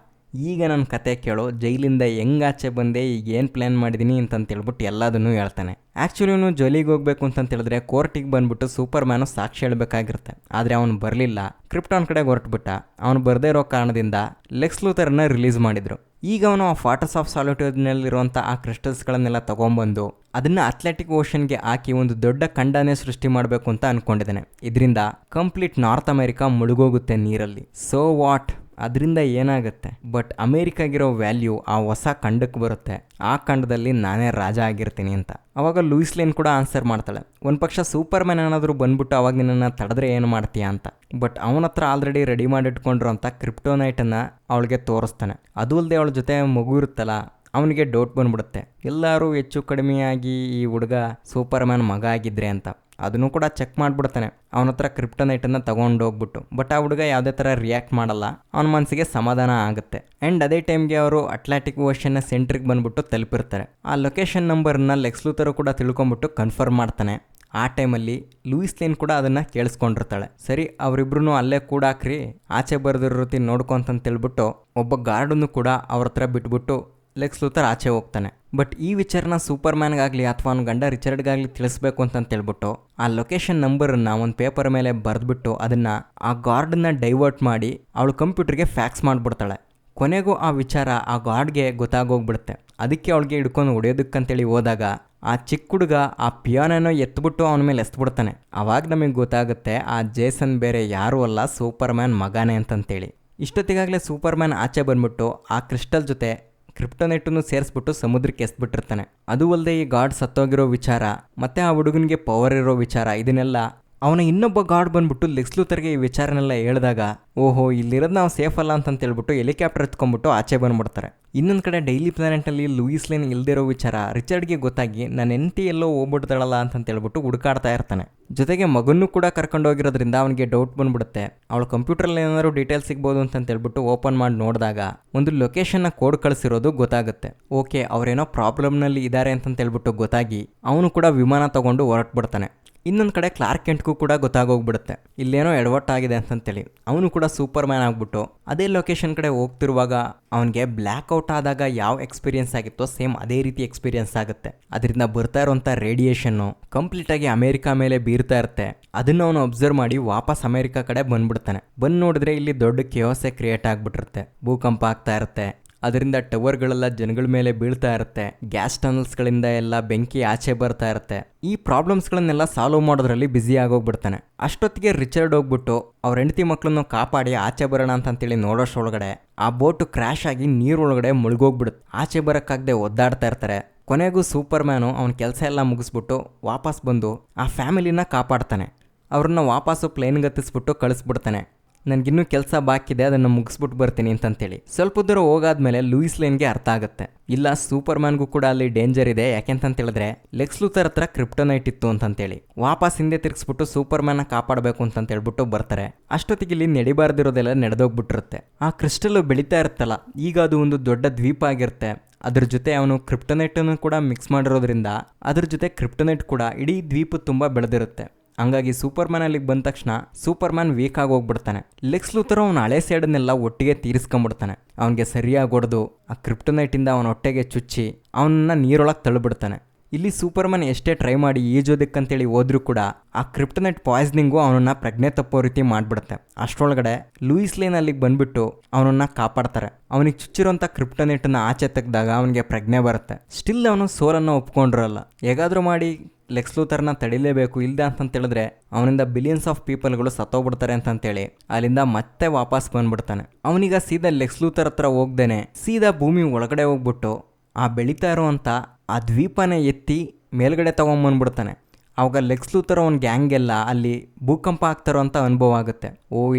ಈಗ ನನ್ನ ಕತೆ ಕೇಳೋ, ಜೈಲಿಂದ ಹೆಂಗಾಚೆ ಬಂದೆ, ಈಗ ಏನು ಪ್ಲ್ಯಾನ್ ಮಾಡಿದ್ದೀನಿ ಅಂತೇಳ್ಬಿಟ್ಟು ಎಲ್ಲದನ್ನೂ ಹೇಳ್ತಾನೆ. ಆ್ಯಕ್ಚುಲಿ ಅವನು ಜೈಲಿಗೆ ಹೋಗ್ಬೇಕು ಅಂತೇಳಿದ್ರೆ ಕೋರ್ಟಿಗೆ ಬಂದ್ಬಿಟ್ಟು ಸೂಪರ್ ಮ್ಯಾನು ಸಾಕ್ಷಿ ಹೇಳಬೇಕಾಗಿರುತ್ತೆ. ಆದರೆ ಅವನು ಬರಲಿಲ್ಲ, ಕ್ರಿಪ್ಟಾನ್ ಕಡೆಗೆ ಹೊರಟುಬಿಟ್ಟ. ಅವನು ಬರದೇ ಇರೋ ಕಾರಣದಿಂದ ಲೆಕ್ಸ್ ಲೂಥರ್ನ ರಿಲೀಸ್ ಮಾಡಿದರು. ಈಗ ಅವನು ಆ ಫಾರ್ಟ್ರೆಸ್ ಆಫ್ ಸಾಲಿಟ್ಯೂಡ್ನಲ್ಲಿರುವಂಥ ಆ ಕ್ರಿಸ್ಟಲ್ಸ್ಗಳನ್ನೆಲ್ಲ ತೊಗೊಂಬಂದು ಅದನ್ನು ಅಟ್ಲಾಂಟಿಕ್ ಓಷನ್ಗೆ ಹಾಕಿ ಒಂದು ದೊಡ್ಡ ಖಂಡನೇ ಸೃಷ್ಟಿ ಮಾಡಬೇಕು ಅಂತ ಅಂದ್ಕೊಂಡಿದ್ದಾನೆ. ಇದರಿಂದ ಕಂಪ್ಲೀಟ್ ನಾರ್ತ್ ಅಮೆರಿಕಾ ಮುಳುಗೋಗುತ್ತೆ ನೀರಲ್ಲಿ. ಸೊ ವಾಟ್, ಅದರಿಂದ ಏನಾಗುತ್ತೆ? ಬಟ್ ಅಮೇರಿಕಾಗಿರೋ ವ್ಯಾಲ್ಯೂ ಆ ಹೊಸ ಖಂಡಕ್ಕೆ ಬರುತ್ತೆ. ಆ ಖಂಡದಲ್ಲಿ ನಾನೇ ರಾಜ ಆಗಿರ್ತೀನಿ ಅಂತ. ಅವಾಗ ಲೂಯಿಸ್ ಲೇನ್ ಕೂಡ ಆನ್ಸರ್ ಮಾಡ್ತಾಳೆ. ಒಂದು ಪಕ್ಷ ಸೂಪರ್ ಮ್ಯಾನ್ ಏನಾದರೂ ಬಂದ್ಬಿಟ್ಟು ಅವಾಗ ನಿನ್ನನ್ನು ತಡೆದ್ರೆ ಏನು ಮಾಡ್ತೀಯಾ ಅಂತ. ಬಟ್ ಅವನ ಹತ್ರ ಆಲ್ರೆಡಿ ರೆಡಿ ಮಾಡಿಟ್ಕೊಂಡಿರೋ ಅಂತ ಕ್ರಿಪ್ಟೋನೈಟನ್ನು ಅವಳಿಗೆ ತೋರಿಸ್ತಾನೆ. ಅದು ಅಲ್ಲದೆ ಅವಳ ಜೊತೆ ಮಗು ಇರುತ್ತಲ್ಲ, ಅವನಿಗೆ ಡೌಟ್ ಬಂದ್ಬಿಡುತ್ತೆ, ಎಲ್ಲರೂ ಹೆಚ್ಚು ಕಡಿಮೆಯಾಗಿ ಈ ಹುಡುಗ ಸೂಪರ್ ಮ್ಯಾನ್ ಮಗ ಆಗಿದ್ರೆ ಅಂತ. ಅದನ್ನು ಕೂಡ ಚೆಕ್ ಮಾಡಿಬಿಡ್ತಾನೆ ಅವನ ಹತ್ರ ಕ್ರಿಪ್ಟೋನೈಟನ್ನು ತೊಗೊಂಡೋಗ್ಬಿಟ್ಟು. ಬಟ್ ಆ ಹುಡುಗ ಯಾವುದೇ ಥರ ರಿಯಾಕ್ಟ್ ಮಾಡಲ್ಲ. ಅವನ ಮನಸ್ಸಿಗೆ ಸಮಾಧಾನ ಆಗುತ್ತೆ. ಆ್ಯಂಡ್ ಅದೇ ಟೈಮ್ಗೆ ಅವರು ಅಟ್ಲಾಂಟಿಕ್ ಓಷನ್ನ ಸೆಂಟ್ರಿಗೆ ಬಂದ್ಬಿಟ್ಟು ತಲುಪಿರ್ತಾರೆ. ಆ ಲೊಕೇಶನ್ ನಂಬರ್ನ ಲೆಕ್ಸ್ ಲೂಥರ್ ಕೂಡ ತಿಳ್ಕೊಂಬಿಟ್ಟು ಕನ್ಫರ್ಮ್ ಮಾಡ್ತಾನೆ. ಆ ಟೈಮಲ್ಲಿ ಲೂಯಿಸ್ ಲೇನ್ ಕೂಡ ಅದನ್ನು ಕೇಳಿಸ್ಕೊಂಡಿರ್ತಾಳೆ. ಸರಿ, ಅವರಿಬ್ರು ಅಲ್ಲೇ ಕೂಡ ಹಾಕ್ರಿ, ಆಚೆ ಬರೆದಿರೋ ರೀತಿ ನೋಡ್ಕೊಂತಂತೇಳ್ಬಿಟ್ಟು ಒಬ್ಬ ಗಾರ್ಡನ್ನು ಕೂಡ ಅವ್ರ ಹತ್ರ ಬಿಟ್ಬಿಟ್ಟು ಲೆಕ್ಸ್ ಲೂಥರ್ ಆಚೆ ಹೋಗ್ತಾನೆ. ಬಟ್ ಈ ವಿಚಾರನ ಸೂಪರ್ ಮ್ಯಾನ್ಗಾಗಲಿ ಅಥವಾ ಅವ್ನ ಗಂಡ ರಿಚರ್ಡ್ಗಾಗಲಿ ತಿಳಿಸ್ಬೇಕು ಅಂತೇಳ್ಬಿಟ್ಟು ಆ ಲೊಕೇಶನ್ ನಂಬರನ್ನು ಒಂದು ಪೇಪರ್ ಮೇಲೆ ಬರೆದ್ಬಿಟ್ಟು ಅದನ್ನು ಆ ಗಾರ್ಡನ್ನ ಡೈವರ್ಟ್ ಮಾಡಿ ಅವಳು ಕಂಪ್ಯೂಟರ್ಗೆ ಫ್ಯಾಕ್ಸ್ ಮಾಡಿಬಿಡ್ತಾಳೆ. ಕೊನೆಗೂ ಆ ವಿಚಾರ ಆ ಗಾರ್ಡ್ಗೆ ಗೊತ್ತಾಗೋಗ್ಬಿಡುತ್ತೆ. ಅದಕ್ಕೆ ಅವಳಿಗೆ ಹಿಡ್ಕೊಂಡು ಹೊಡೆಯೋದಕ್ಕಂತೇಳಿ ಹೋದಾಗ ಆ ಚಿಕ್ಕ ಹುಡುಗ ಆ ಪಿಯಾನೋ ಎತ್ಬಿಟ್ಟು ಅವನ ಮೇಲೆ ಎಸ್ಬಿಡ್ತಾನೆ. ಆವಾಗ ನಮಗೆ ಗೊತ್ತಾಗುತ್ತೆ ಆ ಜೇಸನ್ ಬೇರೆ ಯಾರೂ ಅಲ್ಲ, ಸೂಪರ್ ಮ್ಯಾನ್ ಮಗನೇ ಅಂತೇಳಿ. ಇಷ್ಟೊತ್ತಿಗಾಗಲೇ ಸೂಪರ್ ಮ್ಯಾನ್ ಆಚೆ ಬಂದ್ಬಿಟ್ಟು ಆ ಕ್ರಿಸ್ಟಲ್ ಜೊತೆ ಕ್ರಿಪ್ಟೋನೈಟನ್ನು ಸೇರಿಸ್ಬಿಟ್ಟು ಸಮುದ್ರಕ್ಕೆ ಎಸ್ಬಿಟ್ಟಿರ್ತಾನೆ. ಅದು ಅಲ್ಲದೆ ಈ ಗಾಡ್ ಸತ್ತೋಗಿರೋ ವಿಚಾರ ಮತ್ತು ಆ ಹುಡುಗನಿಗೆ ಪವರ್ ಇರೋ ವಿಚಾರ ಇದನ್ನೆಲ್ಲ ಅವನ ಇನ್ನೊಬ್ಬ ಗಾರ್ಡ್ ಬಂದ್ಬಿಟ್ಟು ಲೆಕ್ಸ್ ಲೂಥರ್ಗೆ ಈ ವಿಚಾರನೆಲ್ಲ ಹೇಳಿದಾಗ ಓಹೋ ಇಲ್ಲಿರೋದು ನಾವು ಸೇಫ್ ಅಲ್ಲ ಅಂತ ಹೇಳ್ಬಿಟ್ಟು ಹೆಲಿಕಾಪ್ಟರ್ ಎತ್ಕೊಂಡ್ಬಿಟ್ಟು ಆಚೆ ಬಂದ್ಬಿಡ್ತಾರೆ. ಇನ್ನೊಂದು ಕಡೆ ಡೈಲಿ ಪ್ಲಾನೆಟಲ್ಲಿ ಲೂಯಿಸ್ ಲೇನ್ ಇಲ್ದಿರೋ ವಿಚಾರ ರಿಚರ್ಡ್ಗೆ ಗೊತ್ತಾಗಿ ನನ್ನ ಹೆಂಡತಿ ಎಲ್ಲೋ ಹೋಗ್ಬಿಡ್ತಾಳಲ್ಲ ಅಂತ ಹೇಳ್ಬಿಟ್ಟು ಹುಡುಕಾಡ್ತಾ ಇರ್ತಾನೆ. ಜೊತೆಗೆ ಮಗನ್ನೂ ಕೂಡ ಕರ್ಕೊಂಡು ಹೋಗಿರೋದ್ರಿಂದ ಅವನಿಗೆ ಡೌಟ್ ಬಂದ್ಬಿಡುತ್ತೆ. ಅವಳ ಕಂಪ್ಯೂಟರ್ಲ್ಲಿ ಏನಾದ್ರು ಡೀಟೇಲ್ಸ್ ಸಿಗ್ಬೋದು ಅಂತ ಹೇಳ್ಬಿಟ್ಟು ಓಪನ್ ಮಾಡಿ ನೋಡಿದಾಗ ಒಂದು ಲೊಕೇಶನ್ನ ಕೋಡ್ ಕಳಿಸಿರೋದು ಗೊತ್ತಾಗುತ್ತೆ. ಓಕೆ ಅವರೇನೋ ಪ್ರಾಬ್ಲಮ್ನಲ್ಲಿ ಇದ್ದಾರೆ ಅಂತ ಹೇಳ್ಬಿಟ್ಟು ಗೊತ್ತಾಗಿ ಅವನು ಕೂಡ ವಿಮಾನ ತಗೊಂಡು ಹೊರಟ್ಬಿಡ್ತಾನೆ. ಇನ್ನೊಂದು ಕಡೆ ಕ್ಲಾರ್ಕ್ ಕೆಂಟ್ಗೂ ಕೂಡ ಗೊತ್ತಾಗೋಗ್ಬಿಡುತ್ತೆ ಇಲ್ಲೇನೋ ಎಡವಟ್ಟಾಗಿದೆ ಅಂತಂತೇಳಿ. ಅವನು ಕೂಡ ಸೂಪರ್ ಮ್ಯಾನ್ ಆಗ್ಬಿಟ್ಟು ಅದೇ ಲೊಕೇಶನ್ ಕಡೆ ಹೋಗ್ತಿರುವಾಗ ಅವನಿಗೆ ಬ್ಲ್ಯಾಕ್ಔಟ್ ಆದಾಗ ಯಾವ ಎಕ್ಸ್ಪೀರಿಯನ್ಸ್ ಆಗಿತ್ತೋ ಸೇಮ್ ಅದೇ ರೀತಿ ಎಕ್ಸ್ಪೀರಿಯನ್ಸ್ ಆಗುತ್ತೆ. ಅದರಿಂದ ಬರ್ತಾ ಇರೋಂಥ ರೇಡಿಯೇಷನ್ನು ಕಂಪ್ಲೀಟಾಗಿ ಅಮೆರಿಕಾ ಮೇಲೆ ಬೀರ್ತಾ ಇರುತ್ತೆ. ಅದನ್ನು ಅವನು ಅಬ್ಸರ್ವ್ ಮಾಡಿ ವಾಪಸ್ ಅಮೆರಿಕಾ ಕಡೆ ಬಂದ್ಬಿಡ್ತಾನೆ. ಬಂದು ನೋಡಿದ್ರೆ ಇಲ್ಲಿ ದೊಡ್ಡ ಕೇವಸೆ ಕ್ರಿಯೇಟ್ ಆಗಿಬಿಟ್ಟಿರುತ್ತೆ. ಭೂಕಂಪ ಆಗ್ತಾ ಇರುತ್ತೆ. ಅದರಿಂದ ಟವರ್ಗಳೆಲ್ಲ ಜನಗಳ ಮೇಲೆ ಬೀಳ್ತಾ ಇರುತ್ತೆ. ಗ್ಯಾಸ್ ಟನಲ್ಸ್ಗಳಿಂದ ಎಲ್ಲ ಬೆಂಕಿ ಆಚೆ ಬರ್ತಾ ಇರುತ್ತೆ. ಈ ಪ್ರಾಬ್ಲಮ್ಸ್ಗಳನ್ನೆಲ್ಲ ಸಾಲ್ವ್ ಮಾಡೋದ್ರಲ್ಲಿ ಬ್ಯುಸಿ ಆಗೋಗ್ಬಿಡ್ತಾನೆ. ಅಷ್ಟೊತ್ತಿಗೆ ರಿಚರ್ಡ್ ಹೋಗ್ಬಿಟ್ಟು ಅವ್ರ ಹೆಂಡತಿ ಮಕ್ಕಳನ್ನು ಕಾಪಾಡಿ ಆಚೆ ಬರೋಣ ಅಂತೇಳಿ ನೋಡೋಷ್ಟೊಳಗಡೆ ಆ ಬೋಟು ಕ್ರ್ಯಾಶ್ ಆಗಿ ನೀರೊಳಗಡೆ ಮುಳುಗೋಗ್ಬಿಡುತ್ತೆ. ಆಚೆ ಬರೋಕ್ಕಾಗದೆ ಒದ್ದಾಡ್ತಾ ಇರ್ತಾರೆ. ಕೊನೆಗೂ ಸೂಪರ್ ಮ್ಯಾನು ಅವನ ಕೆಲಸ ಎಲ್ಲ ಮುಗಿಸ್ಬಿಟ್ಟು ವಾಪಸ್ ಬಂದು ಆ ಫ್ಯಾಮಿಲಿನ ಕಾಪಾಡ್ತಾನೆ. ಅವ್ರನ್ನ ವಾಪಸ್ಸು ಪ್ಲೇನ್ಗೆ ಹತ್ತಿಸ್ಬಿಟ್ಟು ಕಳಿಸ್ಬಿಡ್ತಾನೆ. ನನಗಿನ್ನೂ ಕೆಲಸ ಬಾಕಿದೆ ಅದನ್ನು ಮುಗಿಸ್ಬಿಟ್ಟು ಬರ್ತೀನಿ ಅಂತಂತೇಳಿ. ಸ್ವಲ್ಪ ದೂರ ಹೋಗಾದ್ಮೇಲೆ ಲೂಯಿಸ್ ಲೇನ್ಗೆ ಅರ್ಥ ಆಗುತ್ತೆ ಇಲ್ಲ ಸೂಪರ್ ಮ್ಯಾನ್ಗೂ ಕೂಡ ಅಲ್ಲಿ ಡೇಂಜರ್ ಇದೆ. ಯಾಕೆಂತಂತೇಳಿದ್ರೆ ಲೆಕ್ಸ್ ಲೂಥರ್ ಹತ್ರ ಕ್ರಿಪ್ಟೋನೈಟ್ ಇತ್ತು ಅಂತಂತೇಳಿ ವಾಪಸ್ ಹಿಂದೆ ತಿರ್ಗಿಸ್ಬಿಟ್ಟು ಸೂಪರ್ ಮ್ಯಾನ್ನ ಕಾಪಾಡಬೇಕು ಅಂತ ಹೇಳ್ಬಿಟ್ಟು ಬರ್ತಾರೆ. ಅಷ್ಟೊತ್ತಿಗೆ ಇಲ್ಲಿ ನಡಿಬಾರ್ದಿರೋದೆಲ್ಲ ನಡೆದೋಗ್ಬಿಟ್ಟಿರುತ್ತೆ. ಆ ಕ್ರಿಸ್ಟಲ್ ಬೆಳೀತಾ ಇರುತ್ತಲ್ಲ ಈಗ ಅದು ಒಂದು ದೊಡ್ಡ ದ್ವೀಪ ಆಗಿರುತ್ತೆ. ಅದ್ರ ಜೊತೆ ಅವನು ಕ್ರಿಪ್ಟೋನೈಟನ್ನು ಕೂಡ ಮಿಕ್ಸ್ ಮಾಡಿರೋದ್ರಿಂದ ಅದ್ರ ಜೊತೆ ಕ್ರಿಪ್ಟೋನೈಟ್ ಕೂಡ ಇಡೀ ದ್ವೀಪ ತುಂಬ ಬೆಳೆದಿರುತ್ತೆ. ಹಂಗಾಗಿ ಸೂಪರ್ ಮ್ಯಾನ್ ಅಲ್ಲಿಗೆ ಬಂದ ತಕ್ಷಣ ಸೂಪರ್ ಮ್ಯಾನ್ ವೀಕ್ ಆಗಿ ಹೋಗ್ಬಿಡ್ತಾನೆ. ಲೆಕ್ಸ್ ಲೂಥರ್ ಅವನ ಹಳೆ ಸೇಡನ್ನೆಲ್ಲ ಒಟ್ಟಿಗೆ ತೀರಿಸ್ಕೊಂಡ್ಬಿಡ್ತಾನೆ. ಅವನಿಗೆ ಸರಿಯಾಗಿ ಹೊಡೆದು ಆ ಕ್ರಿಪ್ಟೋನೈಟಿಂದ ಅವನ ಹೊಟ್ಟೆಗೆ ಚುಚ್ಚಿ ಅವನನ್ನ ನೀರೊಳಗೆ ತಳ್ಳಿಬಿಡ್ತಾನೆ. ಇಲ್ಲಿ ಸೂಪರ್ ಮ್ಯಾನ್ ಎಷ್ಟೇ ಟ್ರೈ ಮಾಡಿ ಈಜೋದಕ್ಕಂತೇಳಿ ಹೋದ್ರೂ ಕೂಡ ಆ ಕ್ರಿಪ್ಟೋನೈಟ್ ಪಾಯ್ಸನಿಂಗು ಅವನನ್ನ ಪ್ರಜ್ಞೆ ತಪ್ಪೋ ರೀತಿ ಮಾಡಿಬಿಡುತ್ತೆ. ಅಷ್ಟರೊಳಗಡೆ ಲೂಯಿಸ್ ಲೇನ್ ಅಲ್ಲಿಗೆ ಬಂದ್ಬಿಟ್ಟು ಅವನನ್ನ ಕಾಪಾಡ್ತಾರೆ. ಅವನಿಗೆ ಚುಚ್ಚಿರೋಂಥ ಕ್ರಿಪ್ಟೋನೈಟನ್ನು ಆಚೆ ತೆಗೆದಾಗ ಅವನಿಗೆ ಪ್ರಜ್ಞೆ ಬರುತ್ತೆ. ಸ್ಟಿಲ್ ಅವನು ಸೋಲನ್ನು ಒಪ್ಕೊಂಡಿರಲ್ಲ. ಹೇಗಾದರೂ ಮಾಡಿ ಲೆಕ್ಸ್ ಲೂಥರ್ನ ತಡಿಲೇಬೇಕು. ಇಲ್ಲದೆ ಅಂತಂತೇಳಿದ್ರೆ ಅವನಿಂದ ಬಿಲಿಯನ್ಸ್ ಆಫ್ ಪೀಪಲ್ಗಳು ಸತ್ತೋಗ್ಬಿಡ್ತಾರೆ ಅಂತಂತೇಳಿ ಅಲ್ಲಿಂದ ಮತ್ತೆ ವಾಪಸ್ ಬಂದ್ಬಿಡ್ತಾನೆ. ಅವನೀಗ ಸೀದಾ ಲೆಕ್ಸ್ ಲೂಥರ್ ಹತ್ರ ಹೋಗ್ದೇನೆ ಸೀದಾ ಭೂಮಿ ಒಳಗಡೆ ಹೋಗ್ಬಿಟ್ಟು ಆ ಬೆಳೀತಾ ಇರೋವಂಥ ಆ ದ್ವೀಪನೇ ಎತ್ತಿ ಮೇಲ್ಗಡೆ ತೊಗೊಂಬಂದ್ಬಿಡ್ತಾನೆ. ಆವಾಗ ಲೆಕ್ಸ್ ಲೂಥರ್ ಅವನ ಗ್ಯಾಂಗೆಲ್ಲ ಅಲ್ಲಿ ಭೂಕಂಪ ಆಗ್ತಾರೋ ಅಂತ ಅನುಭವ ಆಗುತ್ತೆ.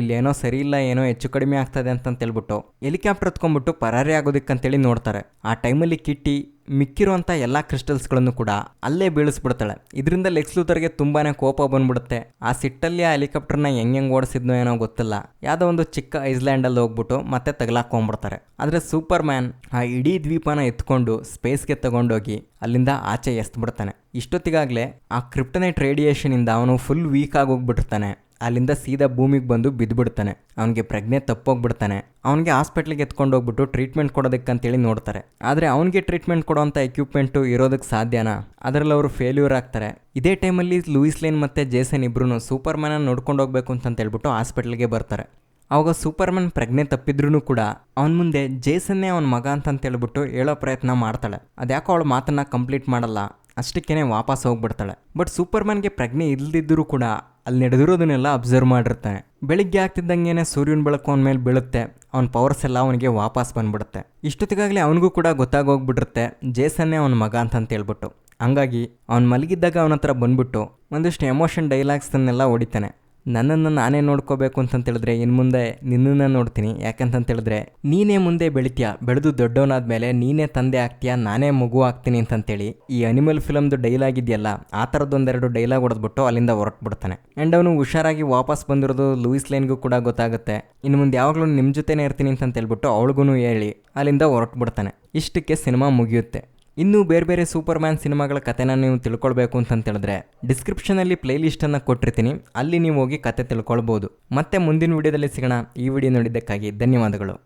ಇಲ್ಲೇನೋ ಸರಿ ಇಲ್ಲ, ಏನೋ ಹೆಚ್ಚು ಕಡಿಮೆ ಆಗ್ತದೆ ಅಂತಂತೇಳ್ಬಿಟ್ಟು ಹೆಲಿಕಾಪ್ಟರ್ ಎತ್ಕೊಂಡ್ಬಿಟ್ಟು ಪರಾರಿ ಆಗೋದಕ್ಕಂತೇಳಿ ನೋಡ್ತಾರೆ. ಆ ಟೈಮಲ್ಲಿ ಕಿಟ್ಟಿ ಮಿಕ್ಕಿರುವಂಥ ಎಲ್ಲ ಕ್ರಿಸ್ಟಲ್ಸ್ಗಳನ್ನು ಕೂಡ ಅಲ್ಲೇ ಬೀಳಿಸ್ಬಿಡ್ತಾಳೆ. ಇದರಿಂದ ಲೆಕ್ಸ್ ಲೂಥರ್ಗೆ ತುಂಬಾ ಕೋಪ ಬಂದ್ಬಿಡುತ್ತೆ. ಆ ಸಿಟ್ಟಲ್ಲಿ ಆ ಹೆಲಿಕಾಪ್ಟರ್ನ ಹೆಂಗೆ ಓಡಿಸಿದ್ನೋ ಏನೋ ಗೊತ್ತಿಲ್ಲ. ಯಾವುದೋ ಒಂದು ಚಿಕ್ಕ ಐಸ್ಲ್ಯಾಂಡಲ್ಲಿ ಹೋಗ್ಬಿಟ್ಟು ಮತ್ತೆ ತಗಲಾಕೊಂಡ್ಬಿಡ್ತಾರೆ. ಆದರೆ ಸೂಪರ್ ಮ್ಯಾನ್ ಆ ಇಡೀ ದ್ವೀಪನ ಎತ್ಕೊಂಡು ಸ್ಪೇಸ್ಗೆ ತಗೊಂಡೋಗಿ ಅಲ್ಲಿಂದ ಆಚೆ ಎಸ್ಬಿಡ್ತಾನೆ. ಇಷ್ಟೊತ್ತಿಗಾಗಲೇ ಆ ಕ್ರಿಪ್ಟನೈಟ್ ರೇಡಿಯೇಷನಿಂದ ಅವನು ಫುಲ್ ವೀಕ್ ಆಗೋಗ್ಬಿಟ್ಟಿರ್ತಾನೆ. ಅಲ್ಲಿಂದ ಸೀದಾ ಭೂಮಿಗೆ ಬಂದು ಬಿದ್ದುಬಿಡ್ತಾನೆ. ಅವನಿಗೆ ಪ್ರಜ್ಞೆ ತಪ್ಪೋಗ್ಬಿಡ್ತಾನೆ. ಅವನಿಗೆ ಹಾಸ್ಪಿಟ್ಲಿಗೆ ಎತ್ಕೊಂಡು ಹೋಗ್ಬಿಟ್ಟು ಟ್ರೀಟ್ಮೆಂಟ್ ಕೊಡೋದಕ್ಕಂತೇಳಿ ನೋಡ್ತಾರೆ. ಆದರೆ ಅವನಿಗೆ ಟ್ರೀಟ್ಮೆಂಟ್ ಕೊಡೋವಂಥ ಎಕ್ವಿಪ್ಮೆಂಟು ಇರೋದಕ್ಕೆ ಸಾಧ್ಯನಾ? ಅದರಲ್ಲಿ ಅವರು ಫೇಲ್ಯೂರ್ ಆಗ್ತಾರೆ. ಇದೇ ಟೈಮಲ್ಲಿ ಲೂಯಿಸ್ ಲೇನ್ ಮತ್ತು ಜೇಸನ್ ಇಬ್ರು ಸೂಪರ್ ಮ್ಯಾನನ್ನು ನೋಡ್ಕೊಂಡು ಹೋಗ್ಬೇಕು ಅಂತಂತೇಳ್ಬಿಟ್ಟು ಹಾಸ್ಪಿಟ್ಲಿಗೆ ಬರ್ತಾರೆ. ಆವಾಗ ಸೂಪರ್ ಮ್ಯಾನ್ ಪ್ರಜ್ಞೆ ತಪ್ಪಿದ್ರೂ ಕೂಡ ಅವನ ಮುಂದೆ ಜೇಸನ್ನೇ ಅವನ ಮಗ ಅಂತಂತೇಳ್ಬಿಟ್ಟು ಹೇಳೋ ಪ್ರಯತ್ನ ಮಾಡ್ತಾಳೆ. ಅದ್ಯಾಕೋ ಅವಳು ಮಾತನ್ನು ಕಂಪ್ಲೀಟ್ ಮಾಡಲ್ಲ. ಅಷ್ಟಕ್ಕೇ ವಾಪಸ್ ಹೋಗ್ಬಿಡ್ತಾಳೆ. ಬಟ್ ಸೂಪರ್ ಮ್ಯಾನ್ಗೆ ಪ್ರಜ್ಞೆ ಇಲ್ದಿದ್ದರೂ ಕೂಡ ಅಲ್ಲಿ ನಡೆದಿರೋದನ್ನೆಲ್ಲ ಅಬ್ಸರ್ವ್ ಮಾಡಿರ್ತಾನೆ. ಬೆಳಿಗ್ಗೆ ಆಗ್ತಿದ್ದಂಗೆ ಸೂರ್ಯನ ಬೆಳಕು ಅವನ ಮೇಲೆ ಬೀಳುತ್ತೆ. ಅವನ ಪವರ್ಸ್ ಎಲ್ಲ ಅವನಿಗೆ ವಾಪಸ್ ಬಂದ್ಬಿಡುತ್ತೆ. ಇಷ್ಟೊತ್ತಿಗಾಗಲೇ ಅವನಿಗೂ ಕೂಡ ಗೊತ್ತಾಗೋಗ್ಬಿಟ್ಟಿರುತ್ತೆ ಜೇಸನ್ನೇ ಅವನ ಮಗ ಅಂತಂತೇಳ್ಬಿಟ್ಟು. ಹಂಗಾಗಿ ಅವ್ನು ಮಲಗಿದ್ದಾಗ ಅವನ ಹತ್ರ ಬಂದ್ಬಿಟ್ಟು ಒಂದಿಷ್ಟು ಎಮೋಷನ್ ಡೈಲಾಗ್ಸನ್ನೆಲ್ಲ ಹೊಡಿತಾನೆ. ನನ್ನನ್ನು ನಾನೇ ನೋಡ್ಕೋಬೇಕು ಅಂತಂತೇಳಿದ್ರೆ ಇನ್ನು ಮುಂದೆ ನಿನ್ನನ್ನು ನೋಡ್ತೀನಿ. ಯಾಕಂತಂತೇಳಿದ್ರೆ ನೀನೇ ಮುಂದೆ ಬೆಳಿತೀಯ, ಬೆಳೆದು ದೊಡ್ಡವನಾದ್ಮೇಲೆ ನೀನೇ ತಂದೆ ಆಗ್ತೀಯಾ, ನಾನೇ ಮಗು ಆಗ್ತೀನಿ ಅಂತಂತೇಳಿ ಈ ಅನಿಮಲ್ ಫಿಲಮ್ದು ಡೈಲಾಗ್ ಇದೆಯಲ್ಲ ಆ ಥರದ್ದೊಂದೆರಡು ಡೈಲಾಗ್ ಹೊಡೆದ್ಬಿಟ್ಟು ಅಲ್ಲಿಂದ ಹೊರಟ್ಬಿಡ್ತಾನೆ. ಆ್ಯಂಡ್ ಅವನು ಹುಷಾರಾಗಿ ವಾಪಸ್ ಬಂದಿರೋದು ಲೂಯಿಸ್ ಲೇನ್ಗೂ ಕೂಡ ಗೊತ್ತಾಗುತ್ತೆ. ಇನ್ನು ಮುಂದೆ ಯಾವಾಗಲೂ ನಿಮ್ಮ ಜೊತೆನೇ ಇರ್ತೀನಿ ಅಂತಂತೇಳ್ಬಿಟ್ಟು ಅವಳಿಗೂ ಹೇಳಿ ಅಲ್ಲಿಂದ ಹೊರಟ್ಬಿಡ್ತಾನೆ. ಇಷ್ಟಕ್ಕೆ ಸಿನಿಮಾ ಮುಗಿಯುತ್ತೆ. ಇನ್ನೂ ಬೇರೆ ಬೇರೆ ಸೂಪರ್ ಮ್ಯಾನ್ ಸಿನಿಮಾಗಳ ಕಥೆನ ನೀವು ತಿಳ್ಕೊಳ್ಬೇಕು ಅಂತಂತೇಳಿದ್ರೆ ಡಿಸ್ಕ್ರಿಪ್ಷನಲ್ಲಿ ಪ್ಲೇ ಲಿಸ್ಟನ್ನು ಕೊಟ್ಟಿರ್ತೀನಿ, ಅಲ್ಲಿ ನೀವು ಹೋಗಿ ಕತೆ ತಿಳ್ಕೊಳ್ಬೋದು. ಮತ್ತೆ ಮುಂದಿನ ವಿಡಿಯೋದಲ್ಲಿ ಸಿಗೋಣ. ಈ ವಿಡಿಯೋ ನೋಡಿದ್ದಕ್ಕಾಗಿ ಧನ್ಯವಾದಗಳು.